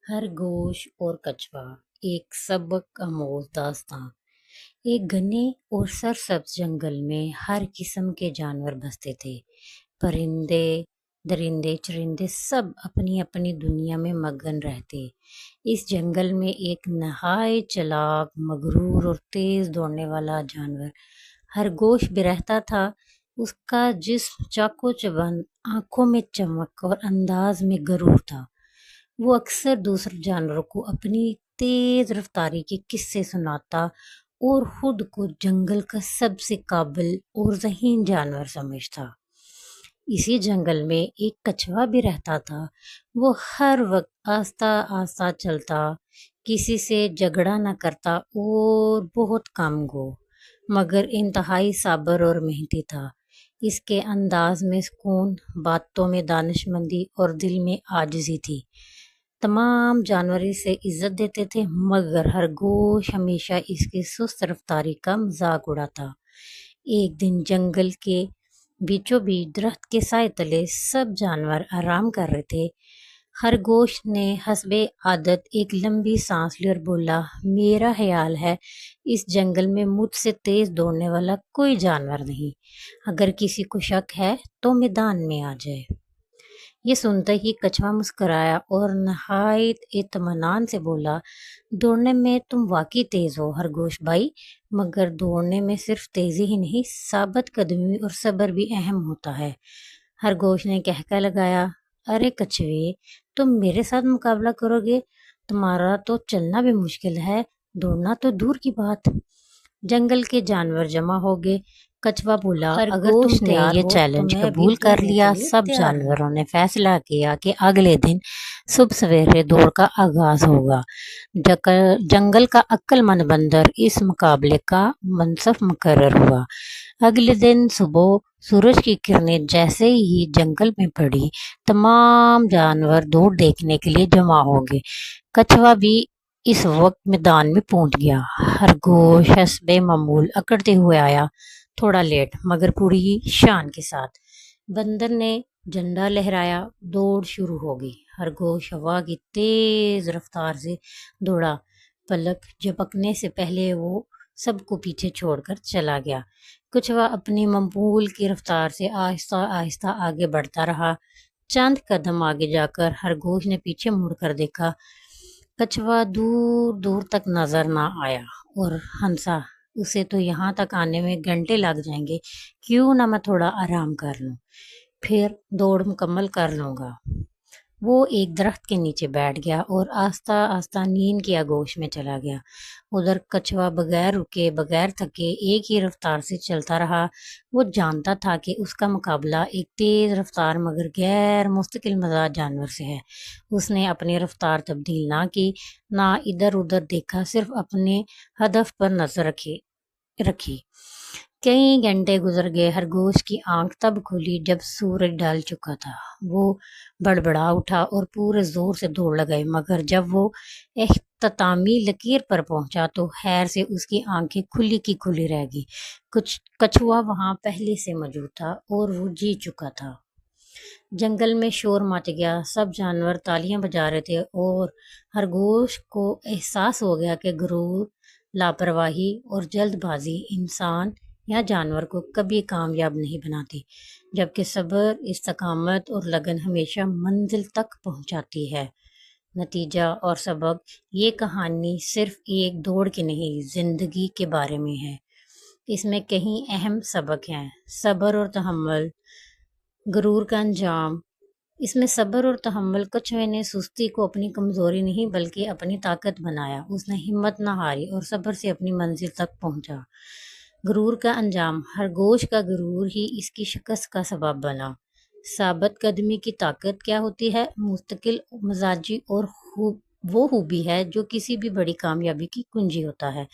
خرگوش اور کچھوا ایک سبق آموز داستان۔ ایک گھنے اور سرسبز جنگل میں ہر قسم کے جانور بستے تھے۔ پرندے، درندے، چرندے سب اپنی اپنی دنیا میں مگن رہتے۔ اس جنگل میں ایک نہایت چالاک، مغرور اور تیز دوڑنے والا جانور خرگوش بھی رہتا تھا۔ اس کا جسم چاقو چبند، آنکھوں میں چمک اور انداز میں غرور تھا۔ وہ اکثر دوسرے جانوروں کو اپنی تیز رفتاری کے قصے سناتا اور خود کو جنگل کا سب سے قابل اور ذہین جانور سمجھتا۔ اسی جنگل میں ایک کچھوا بھی رہتا تھا۔ وہ ہر وقت آہستہ آہستہ چلتا، کسی سے جھگڑا نہ کرتا اور بہت کم گو، مگر انتہائی صابر اور محنتی تھا۔ اس کے انداز میں سکون، باتوں میں دانش مندی اور دل میں عاجزی تھی۔ تمام جانور اسے عزت دیتے تھے، مگر خرگوش ہمیشہ اس کی سست رفتاری کا مذاق اڑاتا۔ ایک دن جنگل کے بیچوں بیچ درخت کے سائے تلے سب جانور آرام کر رہے تھے۔ خرگوش نے حسب عادت ایک لمبی سانس لی اور بولا، میرا خیال ہے اس جنگل میں مجھ سے تیز دوڑنے والا کوئی جانور نہیں۔ اگر کسی کو شک ہے تو میدان میں آ جائے۔ یہ سنتے ہی کچھوا مسکرایا اور نہایت اطمینان سے بولا، دوڑنے میں تم واقعی تیز ہو خرگوش بھائی، مگر دوڑنے میں صرف تیزی ہی نہیں، ثابت قدمی اور صبر بھی اہم ہوتا ہے۔ خرگوش نے کہکہ لگایا، ارے کچھوے، تم میرے ساتھ مقابلہ کرو گے؟ تمہارا تو چلنا بھی مشکل ہے، دوڑنا تو دور کی بات۔ جنگل کے جانور جمع ہو گئے۔ کچھوا بولا، اگر تم نے یہ چیلنج قبول کر لیا۔ سب جانوروں نے فیصلہ کیا کہ اگلے دن صبح سویرے دوڑ کا آغاز ہوگا۔ جنگل کا عقل مند بندر اس مقابلے کا منصف مقرر ہوا۔ اگلے دن صبح سورج کی کرنیں جیسے ہی جنگل میں پڑی، تمام جانور دوڑ دیکھنے کے لیے جمع ہو گئے۔ کچھوا بھی اس وقت میدان میں پہنچ گیا۔ خرگوش حسب معمول اکڑتے ہوئے آیا، تھوڑا لیٹ مگر پوری شان کے ساتھ۔ بندر نے جھنڈا لہرایا، دوڑ شروع ہو گئی۔ خرگوش ہوا کی تیز رفتار سے دوڑا، پلک جھپکنے سے پہلے وہ سب کو پیچھے چھوڑ کر چلا گیا۔ کچھوا اپنی معمول کی رفتار سے آہستہ آہستہ آگے بڑھتا رہا۔ چند قدم آگے جا کر خرگوش نے پیچھے مڑ کر دیکھا۔ کچھوا دور دور تک نظر نہ آیا اور ہنسا، اسے تو یہاں تک آنے میں گھنٹے لگ جائیں گے، کیوں نہ میں تھوڑا آرام کر لوں، پھر دوڑ مکمل کر لوں گا۔ وہ ایک درخت کے نیچے بیٹھ گیا اور آہستہ آہستہ نیند کی آغوش میں چلا گیا۔ ادھر کچھوا بغیر رکے بغیر تھکے ایک ہی رفتار سے چلتا رہا۔ وہ جانتا تھا کہ اس کا مقابلہ ایک تیز رفتار مگر غیر مستقل مزاج جانور سے ہے۔ اس نے اپنی رفتار تبدیل نہ کی، نہ ادھر ادھر دیکھا، صرف اپنے ہدف پر نظر رکھی۔ کئی گھنٹے گزر گئے۔ خرگوش کی آنکھ تب کھلی جب سورج ڈھل چکا تھا۔ وہ بڑبڑا اٹھا اور پورے زور سے دوڑ لگائی، مگر جب وہ اختتامی لکیر پر پہنچا تو خیر سے اس کی آنکھیں کھلی کی کھلی رہ گئی۔ کچھوا وہاں پہلے سے موجود تھا اور وہ جیت چکا تھا۔ جنگل میں شور مچ گیا، سب جانور تالیاں بجا رہے تھے اور خرگوش کو احساس ہو گیا کہ غرور، لاپرواہی اور جلد بازی انسان یا جانور کو کبھی کامیاب نہیں بناتی، جبکہ صبر، استقامت اور لگن ہمیشہ منزل تک پہنچاتی ہے۔ نتیجہ اور سبق، یہ کہانی صرف ایک دوڑ کی نہیں، زندگی کے بارے میں ہے۔ اس میں کئی اہم سبق ہیں۔ صبر اور تحمل، غرور کا انجام۔ اس میں صبر اور تحمل، کچھوے نے سستی کو اپنی کمزوری نہیں بلکہ اپنی طاقت بنایا۔ اس نے ہمت نہ ہاری اور صبر سے اپنی منزل تک پہنچا۔ غرور کا انجام، خرگوش کا غرور ہی اس کی شکست کا سبب بنا۔ ثابت قدمی کی طاقت کیا ہوتی ہے؟ مستقل مزاجی اور وہ خوبی ہے جو کسی بھی بڑی کامیابی کی کنجی ہوتا ہے۔